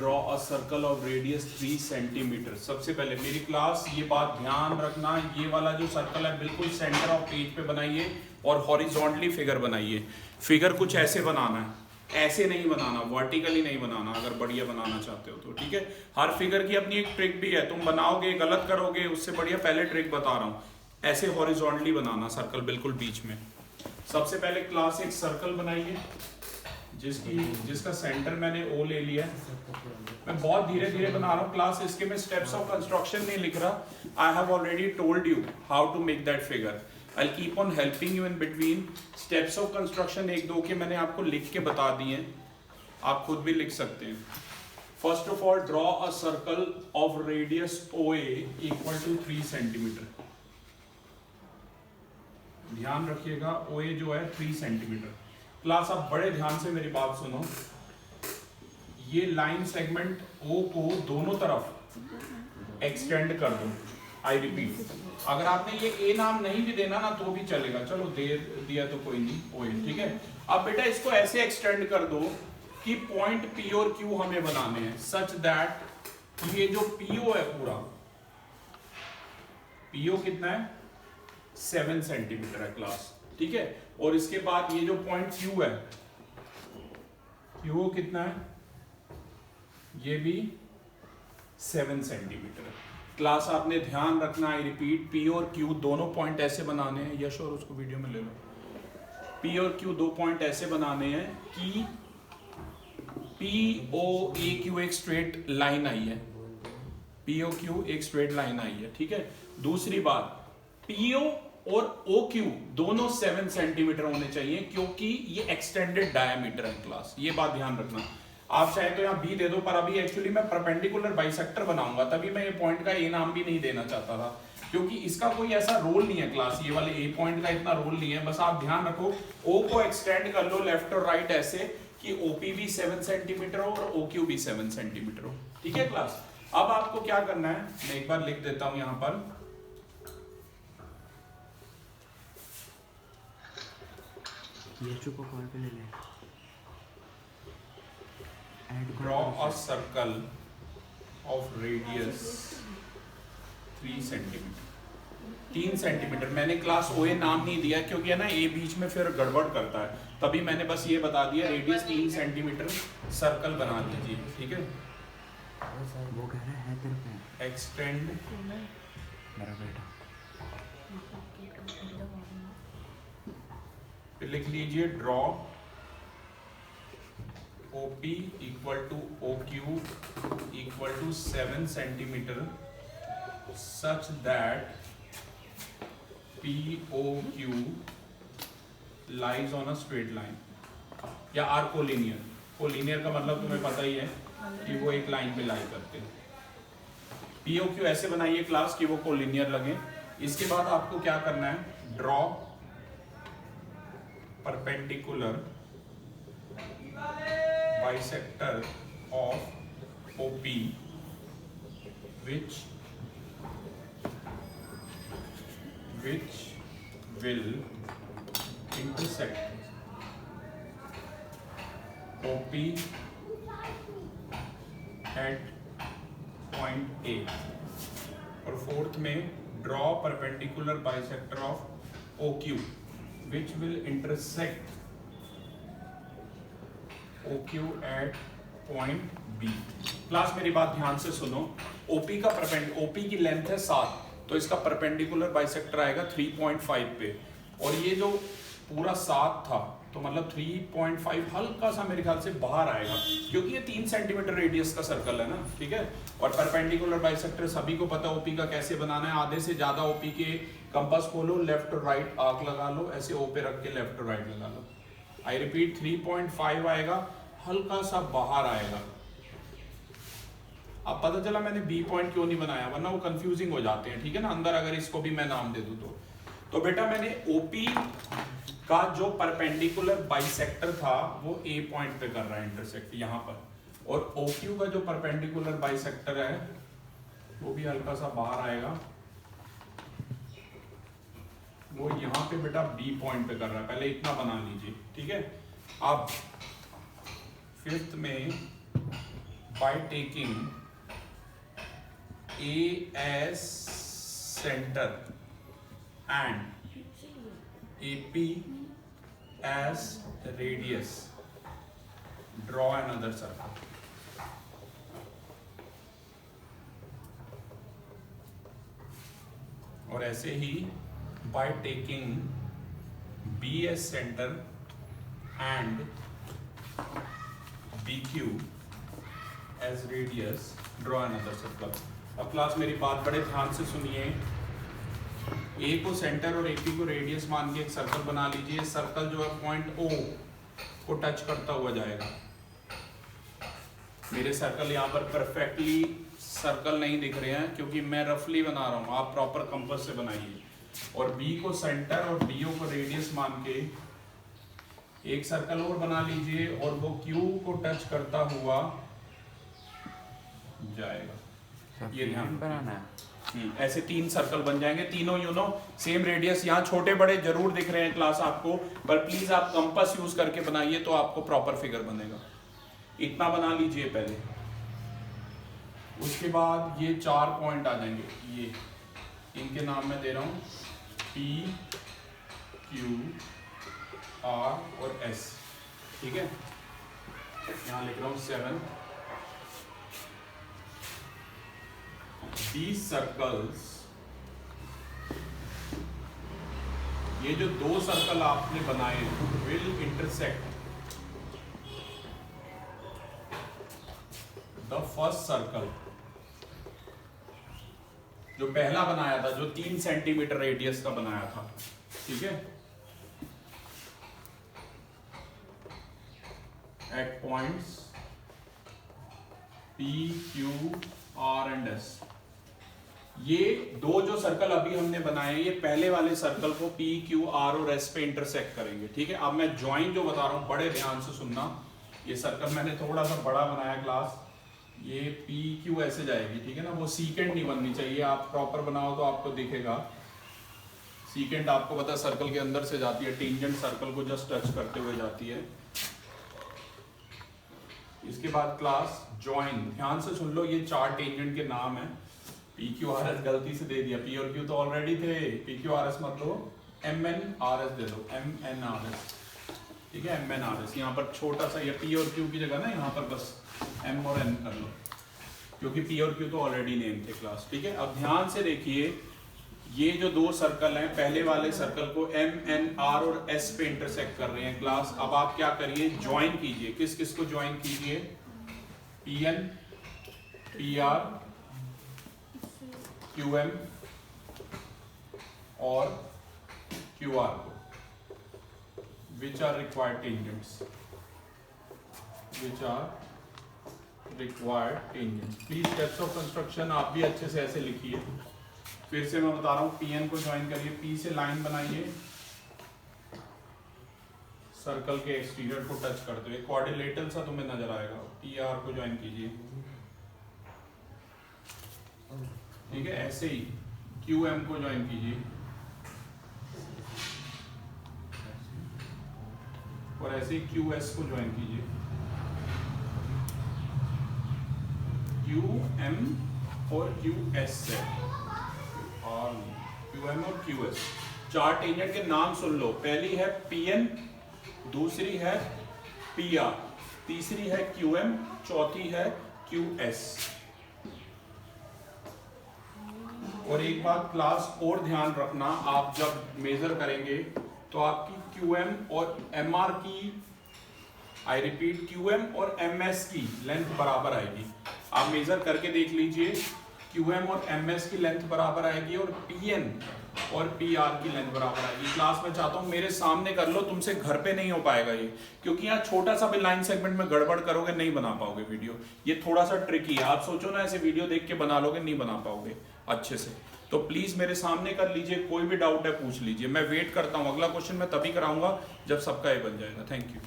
Draw a circle of radius 3 centimetre. सबसे पहले मेरी क्लास ये बात ध्यान रखना, ये वाला जो सर्कल है बिल्कुल सेंटर ऑफ पेज पे बनाइए और हॉरिजॉन्टली फिगर बनाइए। फिगर कुछ ऐसे बनाना है, ऐसे नहीं बनाना, वर्टिकली नहीं बनाना अगर बढ़िया बनाना चाहते हो तो, ठीक है। हर फिगर की अपनी एक ट्रिक भी है, तुम बनाओगे गलत करोगे उससे बढ़िया पहले ट्रिक बता रहा हूँ, ऐसे हॉरिजॉन्टली बनाना सर्कल बिल्कुल बीच में। सबसे पहले क्लास एक सर्कल बनाइए जिसका सेंटर मैंने ओ ले लिया है। मैं बहुत धीरे धीरे बना रहा हूँ क्लास, इसके में स्टेप्स ऑफ कंस्ट्रक्शन नहीं लिख रहा। I have already told you how to make that figure. I will keep on helping you in between. Steps of construction एक दो के मैंने आपको लिख के बता दिए हैं, आप खुद भी लिख सकते हैं। First of all draw a circle of radius O equal to 3 centimetre. ध्यान रखिएगा ओ जो है 3 सेंटीमीटर। क्लास आप बड़े ध्यान से मेरी बात सुनो, ये लाइन सेगमेंट ओ को दोनों तरफ एक्सटेंड कर दो। आई रिपीट, अगर आपने ये ए नाम नहीं भी देना ना तो भी चलेगा, चलो दे दिया तो कोई नहीं, ओ ए, ठीक है। अब बेटा इसको ऐसे एक्सटेंड कर दो कि पॉइंट पी और क्यू हमें बनाने हैं, सच दैट ये जो पीओ है पूरा, पीओ कितना है 7 सेंटीमीटर है क्लास, ठीक है। और इसके बाद ये जो पॉइंट क्यू है, क्यू कितना है, ये भी 7 सेंटीमीटर है क्लास। आपने ध्यान रखना, आई रिपीट, पी और क्यू दोनों पॉइंट ऐसे बनाने हैं, यश और उसको वीडियो में ले लो। पी और क्यू दो पॉइंट ऐसे बनाने हैं कि पी ओ ए क्यू एक स्ट्रेट लाइन आई है, पी ओ क्यू एक स्ट्रेट लाइन आई है, ठीक है। दूसरी बात, पीओ और ओ क्यू दोनों 7 सेंटीमीटर होने चाहिए क्योंकि ये एक्सटेंडेड डायमीटर है क्लास, ये बात ध्यान रखना। आप चाहे तो यहाँ बी दे दो, पर अभी एक्चुअली मैं परपेंडिकुलर बाइसेक्टर बनाऊंगा, तभी मैं ये पॉइंट का ए नाम भी नहीं देना चाहता था क्योंकि इसका कोई ऐसा रोल नहीं है क्लास, ये वाले ए पॉइंट का इतना रोल नहीं है। बस आप ध्यान रखो ओ को एक्सटेंड कर लो लेफ्ट और राइट ऐसे कि ओपी भी 7 सेंटीमीटर हो और ओ क्यू भी 7 सेंटीमीटर हो, ठीक है क्लास। अब आपको क्या करना है, मैं एक बार लिख देता हूं यहां पर, को कॉल पे ले ले। Draw a circle of radius 3 centimetre. 3 centimetre मैंने क्लास ओ ए नाम नहीं दिया क्योंकि है ना ए बीच में फिर गड़बड़ करता है, तभी मैंने बस ये बता दिया रेडियस 3 सेंटीमीटर सर्कल बना दीजिए, ठीक है। वो कह रहा है तेरे पे एक्सटेंड मेरा बेटा, फिर लिख लीजिए draw OP equal to OQ equal to 7 centimetre such that POQ lies on a straight line, या आर कोलिनियर। कोलिनियर का मतलब तुम्हें पता ही है कि वो एक लाइन पे लाई करते हैं। POQ ऐसे बनाइए क्लास कि वो कोलिनियर लगे। इसके बाद आपको क्या करना है, draw perpendicular bisector of OP which will intersect OP at point A। और फोर्थ में draw perpendicular bisector of OQ which will intersect OQ at point B। Class मेरी बात ध्यान से सुनो, OP का OP की लेंथ है 7, तो इसका परपेंडिकुलर बाइसेक्टर आएगा 3.5 पे, और ये जो पूरा 7 था तो मतलब 3.5 हल्का सा मेरे ख्याल से बाहर आएगा क्योंकि ये 3 सेंटीमीटर रेडियस का सर्कल है ना, ठीक है। और परपेंडिकुलर बाइसेक्टर सभी को पता OP का कैसे बनाना है, आधे से ज्यादा OP के कंपास खोलो, लेफ्ट और राइट आर्क लगा लो, ऐसे O पे रख के लेफ्ट और राइट लगा लो। आई रिपीट 3.5 आएगा, हल्का सा बाहर आएगा। अब पता चला मैंने बी पॉइंट क्यों नहीं बनाया, वरना वो कंफ्यूजिंग हो जाते हैं, ठीक है ना। अंदर अगर इसको भी मैं नाम दे दूं तो बेटा मैंने ओपी का जो परपेंडिकुलर बाइसेक्टर था वो ए पॉइंट पे कर रहा है इंटरसेक्ट यहां पर, और ओक्यू का जो परपेंडिकुलर बाइसेक्टर है वो भी हल्का सा बाहर आएगा, वो यहाँ पे बेटा बी पॉइंट पे कर रहा है। पहले इतना बना लीजिए, ठीक है। अब फिफ्थ में by taking A as center and AP as radius, draw another circle. और ऐसे ही by taking B as center and BQ as radius, draw another circle. अब क्लास मेरी बात बड़े ध्यान से सुनिए। A को सेंटर और AP को रेडियस मान के एक सर्कल बना लीजिए। सर्कल जो है पॉइंट O को टच करता हुआ जाएगा। मेरे सर्कल यहाँ पर परफेक्टली सर्कल नहीं दिख रहे हैं क्योंकि मैं रफली बना रहा हूँ, आप प्रॉपर कंपास से बनाइए। और B को सेंटर और DO को रेडियस मान के एक सर्कल और बना लीजिए और वो Q को टच करता हुआ जाएगा। ये ध्यान बनाना है। ऐसे 3 सर्कल बन जाएंगे, तीनों सेम रेडियस। यहाँ छोटे बड़े जरूर दिख रहे हैं क्लास आपको, पर प्लीज आप कंपास यूज करके बनाइए तो आपको प्रॉपर फिगर बनेगा। इतना बना लीजिए पहले, उसके बाद ये 4 पॉइंट आ जाएंगे। ये इनके नाम मैं दे रहा हूं P, Q, R और S, ठीक है। यहाँ लिख रहा हूं 7। These circles, ये जो 2 सर्कल आपने बनाए will intersect the first circle, जो पहला बनाया था, जो 3 सेंटीमीटर रेडियस का बनाया था, ठीक है। At points P, Q, R and S, ये 2 जो सर्कल अभी हमने बनाए ये पहले वाले सर्कल को P, Q, R और S पे इंटरसेक्ट करेंगे, ठीक है। अब मैं ज्वाइन जो बता रहा हूं बड़े ध्यान से सुनना। ये सर्कल मैंने थोड़ा सा बड़ा बनाया क्लास, ये P, Q ऐसे जाएगी, ठीक है ना। वो सीकेंट नहीं बननी चाहिए, आप प्रॉपर बनाओ तो आपको दिखेगा। सीकेंट आपको पता है सर्कल के अंदर से जाती है, टेंजेंट सर्कल को जस्ट टच करते हुए जाती है। इसके बाद क्लास ज्वाइन, ध्यान से सुन लो, ये 4 टेंजेंट के नाम है। PQRS गलती से दे दिया, P और Q तो ऑलरेडी थे, PQRS मत लो, MNRS दे दो, MNRS, ठीक है। MNRS यहाँ पर छोटा सा, ये P और Q की जगह ना यहाँ पर बस M और N कर लो, क्योंकि P और Q तो ऑलरेडी नेम थे क्लास, ठीक है। अब ध्यान से देखिए, ये जो 2 सर्कल हैं, पहले वाले सर्कल को M, N, R और S पे इंटरसेक्ट कर रहे हैं क्लास। अब आप क्या करिए, ज्वाइन कीजिए। किस किस को ज्वाइन कीजिए? PN, PR, QM और QR को, which are required tangents, which are required tangents। Please steps of construction आप भी अच्छे से ऐसे लिखिए। फिर से मैं बता रहा हूँ, PN को ज्वाइन करिए, P से लाइन बनाइए, सर्कल के एक्सटीरियर को टच करते हुए, क्वाड्रिलेटरल सा तुम्हें नजर आएगा। PR को ज्वाइन कीजिए, ठीक है। ऐसे ही QM को ज्वाइन कीजिए और ऐसे ही QS को ज्वाइन कीजिए, QM और QS से, और QM और QS। 4 टेंजेंट के नाम सुन लो, पहली है PN, दूसरी है PR, तीसरी है QM, चौथी है QS। और एक बात क्लास और ध्यान रखना, आप जब मेजर करेंगे तो आपकी QM और MR की, आई रिपीट, QM और MS की लेंथ बराबर आएगी। आप मेजर करके देख लीजिए, QM और MS की लेंथ बराबर आएगी और PN और PR की लेंथ बराबर आएगी। क्लास में चाहता हूँ मेरे सामने कर लो, तुमसे घर पे नहीं हो पाएगा ये, क्योंकि यहाँ छोटा सा भी लाइन सेगमेंट में गड़बड़ करोगे नहीं बना पाओगे वीडियो। ये थोड़ा सा ट्रिकी है, आप सोचो ना ऐसे वीडियो देख के बना लोगे, नहीं बना पाओगे अच्छे से। तो प्लीज मेरे सामने कर लीजिए, कोई भी डाउट है पूछ लीजिए, मैं वेट करता हूँ। अगला क्वेश्चन मैं तभी कराऊंगा जब सबका ये बन जाएगा। Thank you.